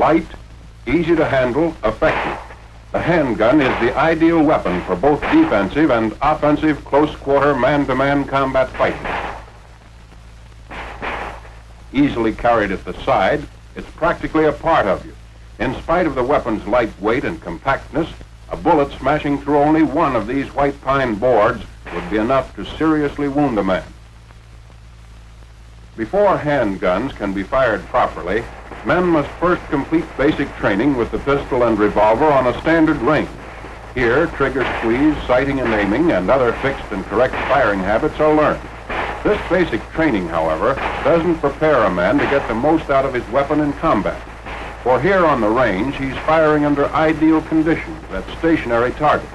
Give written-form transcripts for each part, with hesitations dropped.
light, easy to handle, effective. The handgun is the ideal weapon for both defensive and offensive close-quarter man-to-man combat fighting. Easily carried at the side, it's practically a part of you. In spite of the weapon's light weight and compactness, a bullet smashing through only one of these white pine boards would be enough to seriously wound a man. Before handguns can be fired properly, men must first complete basic training with the pistol and revolver on a standard range. Here, trigger squeeze, sighting and aiming, and other fixed and correct firing habits are learned. This basic training, however, doesn't prepare a man to get the most out of his weapon in combat. For here on the range, he's firing under ideal conditions at stationary targets.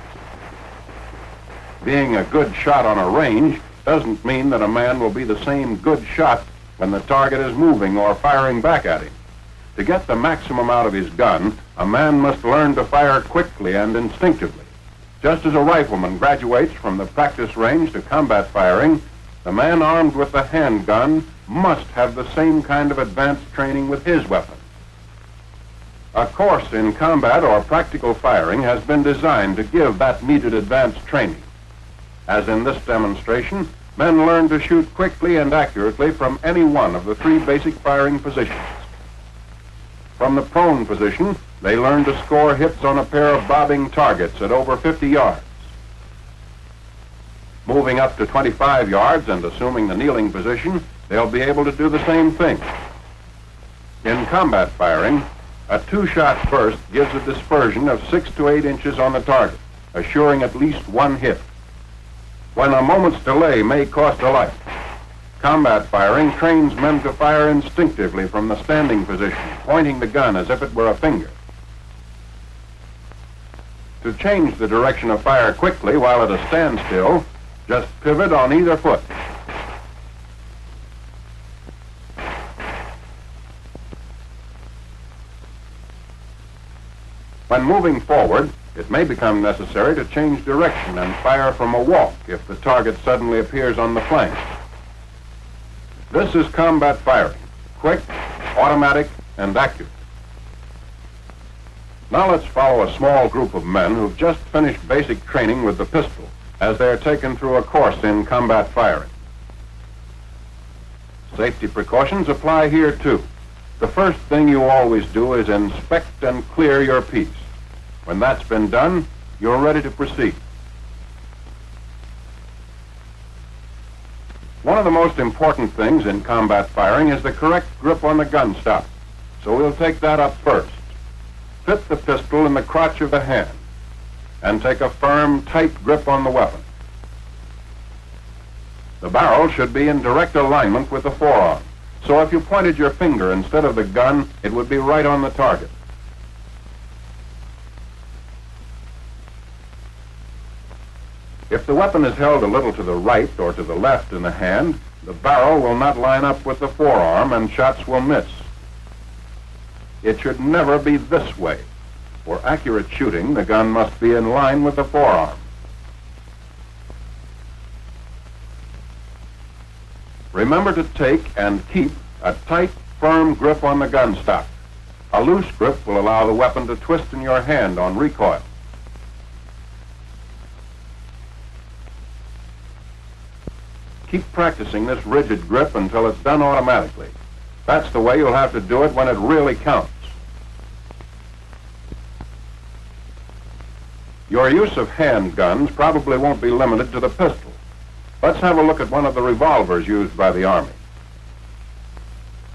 Being a good shot on a range doesn't mean that a man will be the same good shot when the target is moving or firing back at him. To get the maximum out of his gun, a man must learn to fire quickly and instinctively. Just as a rifleman graduates from the practice range to combat firing, the man armed with the handgun must have the same kind of advanced training with his weapon. A course in combat or practical firing has been designed to give that needed advanced training. As in this demonstration, men learn to shoot quickly and accurately from any one of the three basic firing positions. From the prone position, they learn to score hits on a pair of bobbing targets at over 50 yards. Moving up to 25 yards and assuming the kneeling position, they'll be able to do the same thing. In combat firing, a two-shot burst gives a dispersion of 6 to 8 inches on the target, assuring at least one hit. When a moment's delay may cost a life, combat firing trains men to fire instinctively from the standing position, pointing the gun as if it were a finger. To change the direction of fire quickly while at a standstill, just pivot on either foot. When moving forward, it may become necessary to change direction and fire from a walk if the target suddenly appears on the flank. This is combat firing, quick, automatic, and accurate. Now let's follow a small group of men who've just finished basic training with the pistol as they're taken through a course in combat firing. Safety precautions apply here too. The first thing you always do is inspect and clear your piece. When that's been done, you're ready to proceed. One of the most important things in combat firing is the correct grip on the gun stock. So we'll take that up first. Fit the pistol in the crotch of the hand and take a firm, tight grip on the weapon. The barrel should be in direct alignment with the forearm. So if you pointed your finger instead of the gun, it would be right on the target. If the weapon is held a little to the right or to the left in the hand, the barrel will not line up with the forearm and shots will miss. It should never be this way. For accurate shooting, the gun must be in line with the forearm. Remember to take and keep a tight, firm grip on the gun stock. A loose grip will allow the weapon to twist in your hand on recoil. Keep practicing this rigid grip until it's done automatically. That's the way you'll have to do it when it really counts. Your use of handguns probably won't be limited to the pistol. Let's have a look at one of the revolvers used by the Army.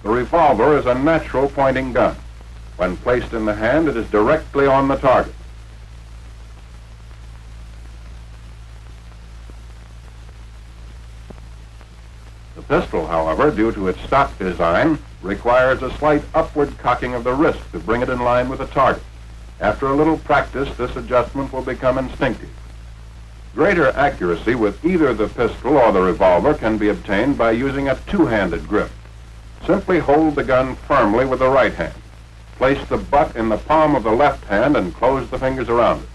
The revolver is a natural pointing gun. When placed in the hand, it is directly on the target. The pistol, however, due to its stock design, requires a slight upward cocking of the wrist to bring it in line with the target. After a little practice, this adjustment will become instinctive. Greater accuracy with either the pistol or the revolver can be obtained by using a two-handed grip. Simply hold the gun firmly with the right hand. Place the butt in the palm of the left hand and close the fingers around it.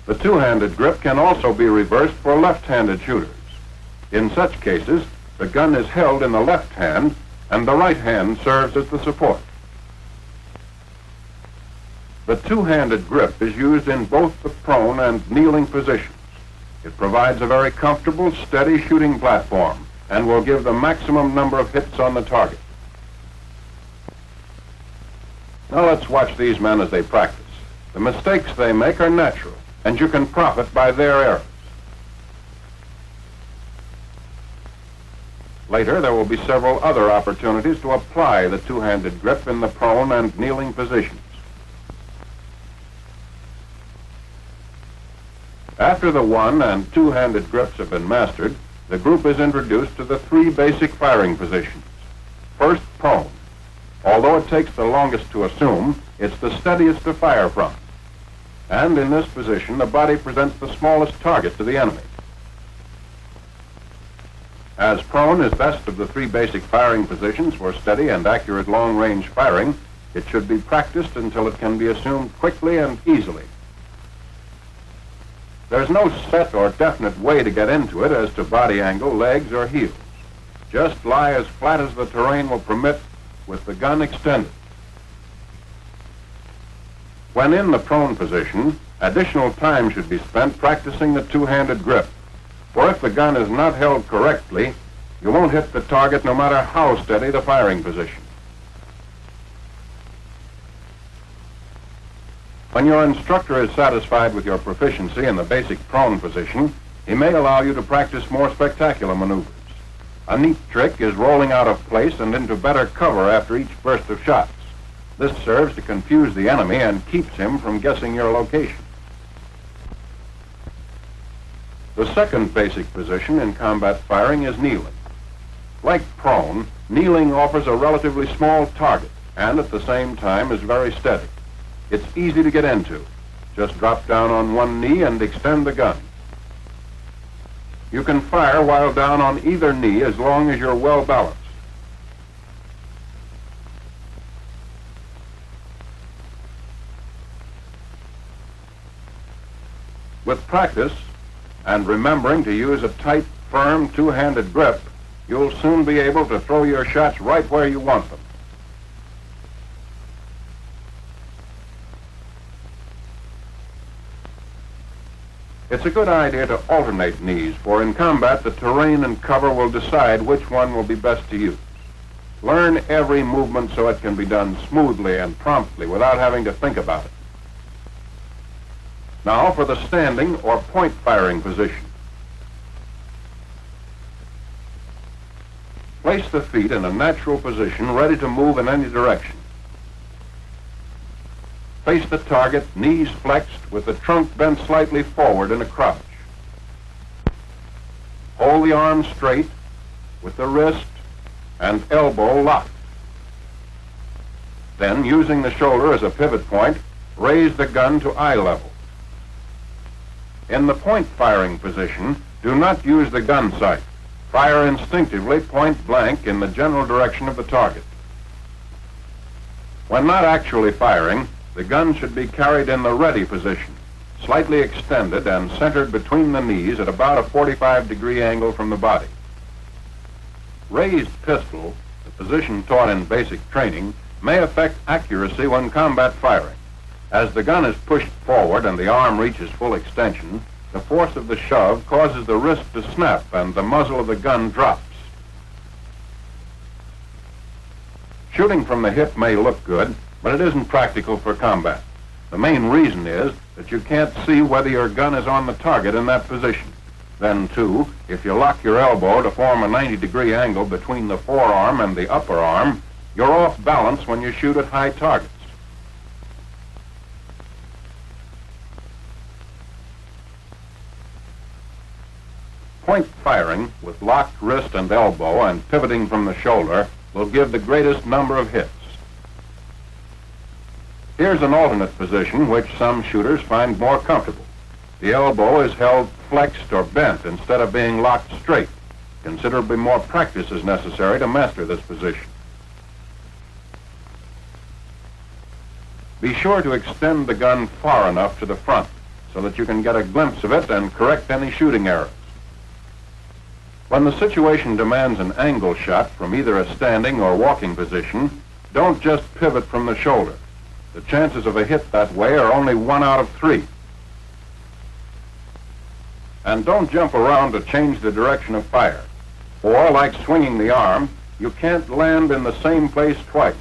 The two-handed grip can also be reversed for left-handed shooters. In such cases, the gun is held in the left hand and the right hand serves as the support. The two-handed grip is used in both the prone and kneeling positions. It provides a very comfortable, steady shooting platform and will give the maximum number of hits on the target. Now let's watch these men as they practice. The mistakes they make are natural, and you can profit by their errors. Later, there will be several other opportunities to apply the two-handed grip in the prone and kneeling positions. After the one- and two-handed grips have been mastered, the group is introduced to the three basic firing positions. First, prone. Although it takes the longest to assume, it's the steadiest to fire from. And in this position, the body presents the smallest target to the enemy. As prone is best of the three basic firing positions for steady and accurate long-range firing, it should be practiced until it can be assumed quickly and easily. There's no set or definite way to get into it as to body angle, legs, or heels. Just lie as flat as the terrain will permit with the gun extended. When in the prone position, additional time should be spent practicing the two-handed grip. For if the gun is not held correctly, you won't hit the target no matter how steady the firing position. When your instructor is satisfied with your proficiency in the basic prone position, he may allow you to practice more spectacular maneuvers. A neat trick is rolling out of place and into better cover after each burst of shots. This serves to confuse the enemy and keeps him from guessing your location. The second basic position in combat firing is kneeling. Like prone, kneeling offers a relatively small target and at the same time is very steady. It's easy to get into. Just drop down on one knee and extend the gun. You can fire while down on either knee as long as you're well balanced. With practice, and remembering to use a tight, firm, two-handed grip, you'll soon be able to throw your shots right where you want them. It's a good idea to alternate knees, for in combat, the terrain and cover will decide which one will be best to use. Learn every movement so it can be done smoothly and promptly without having to think about it. Now for the standing or point firing position. Place the feet in a natural position, ready to move in any direction. Face the target, knees flexed, with the trunk bent slightly forward in a crouch. Hold the arm straight, with the wrist and elbow locked. Then, using the shoulder as a pivot point, raise the gun to eye level. In the point firing position, do not use the gun sight. Fire instinctively, point blank, in the general direction of the target. When not actually firing, the gun should be carried in the ready position, slightly extended and centered between the knees at about a 45-degree angle from the body. Raised pistol, the position taught in basic training, may affect accuracy when combat firing. As the gun is pushed forward and the arm reaches full extension, the force of the shove causes the wrist to snap and the muzzle of the gun drops. Shooting from the hip may look good, but it isn't practical for combat. The main reason is that you can't see whether your gun is on the target in that position. Then, too, if you lock your elbow to form a 90-degree angle between the forearm and the upper arm, you're off balance when you shoot at high targets. Point firing with locked wrist and elbow and pivoting from the shoulder will give the greatest number of hits. Here's an alternate position which some shooters find more comfortable. The elbow is held flexed or bent instead of being locked straight. Considerably more practice is necessary to master this position. Be sure to extend the gun far enough to the front so that you can get a glimpse of it and correct any shooting errors. When the situation demands an angle shot from either a standing or walking position, don't just pivot from the shoulder. The chances of a hit that way are only 1 out of 3. And don't jump around to change the direction of fire. Or, like swinging the arm, you can't land in the same place twice.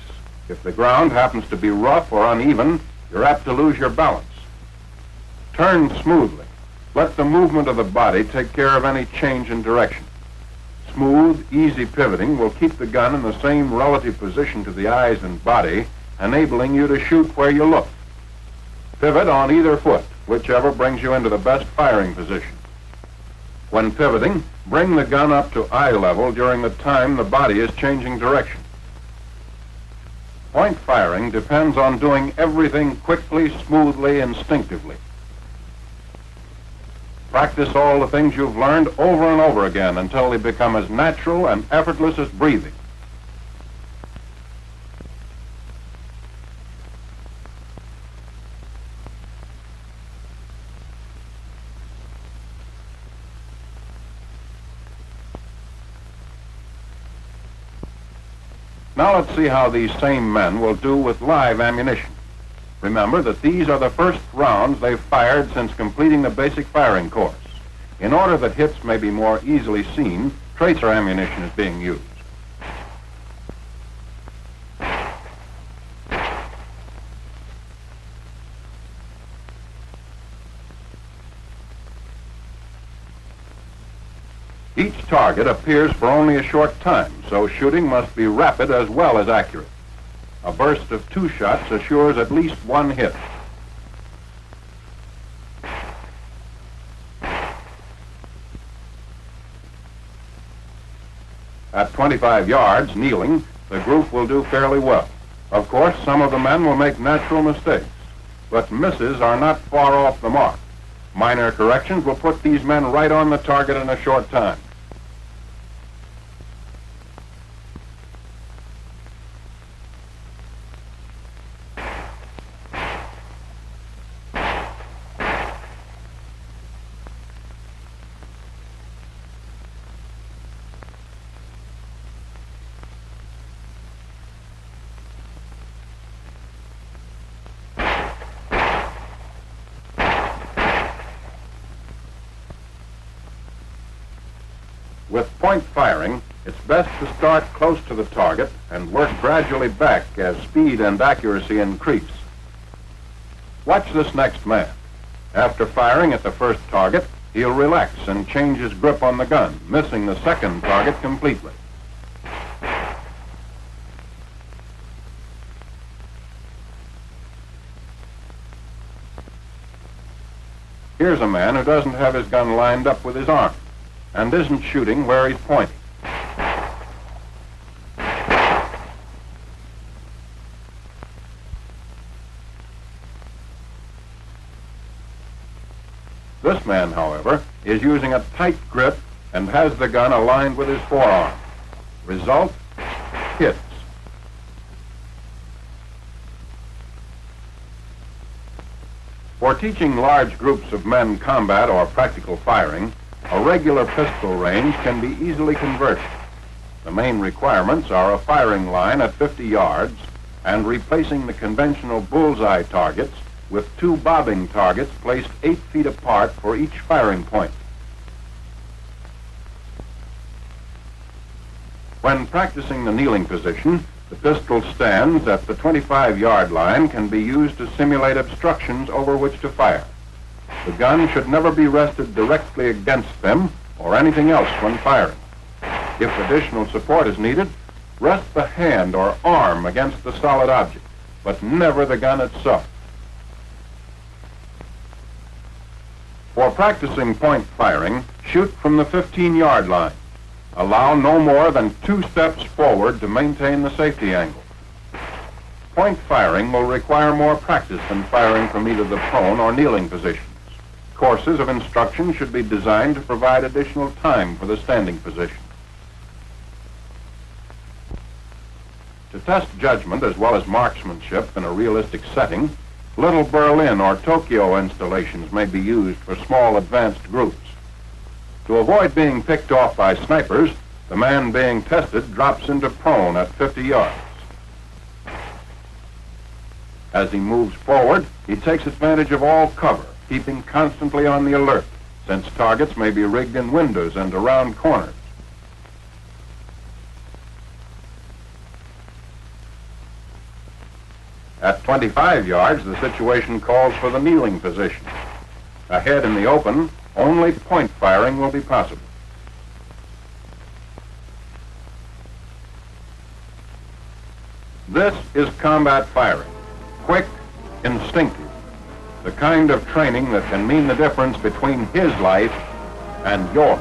If the ground happens to be rough or uneven, you're apt to lose your balance. Turn smoothly. Let the movement of the body take care of any change in direction. Smooth, easy pivoting will keep the gun in the same relative position to the eyes and body, enabling you to shoot where you look. Pivot on either foot, whichever brings you into the best firing position. When pivoting, bring the gun up to eye level during the time the body is changing direction. Point firing depends on doing everything quickly, smoothly, instinctively. Practice all the things you've learned over and over again until they become as natural and effortless as breathing. Now let's see how these same men will do with live ammunition. Remember that these are the first rounds they've fired since completing the basic firing course. In order that hits may be more easily seen, tracer ammunition is being used. Each target appears for only a short time, so shooting must be rapid as well as accurate. A burst of 2 shots assures at least 1 hit. At 25 yards, kneeling, the group will do fairly well. Of course, some of the men will make natural mistakes, but misses are not far off the mark. Minor corrections will put these men right on the target in a short time. With point firing, it's best to start close to the target and work gradually back as speed and accuracy increase. Watch this next man. After firing at the first target, he'll relax and change his grip on the gun, missing the second target completely. Here's a man who doesn't have his gun lined up with his arm and isn't shooting where he's pointing. This man, however, is using a tight grip and has the gun aligned with his forearm. Result, hits. For teaching large groups of men combat or practical firing, a regular pistol range can be easily converted. The main requirements are a firing line at 50 yards and replacing the conventional bullseye targets with 2 bobbing targets placed 8 feet apart for each firing point. When practicing the kneeling position, the pistol stands at the 25-yard line can be used to simulate obstructions over which to fire. The gun should never be rested directly against them or anything else when firing. If additional support is needed, rest the hand or arm against the solid object, but never the gun itself. For practicing point firing, shoot from the 15-yard line. Allow no more than 2 steps forward to maintain the safety angle. Point firing will require more practice than firing from either the prone or kneeling positions. Courses of instruction should be designed to provide additional time for the standing position. To test judgment as well as marksmanship in a realistic setting, little Berlin or Tokyo installations may be used for small advanced groups. To avoid being picked off by snipers, the man being tested drops into prone at 50 yards. As he moves forward, he takes advantage of all cover, keeping constantly on the alert, since targets may be rigged in windows and around corners. At 25 yards, the situation calls for the kneeling position. Ahead in the open, only point firing will be possible. This is combat firing, quick, instinctive, the kind of training that can mean the difference between his life and yours.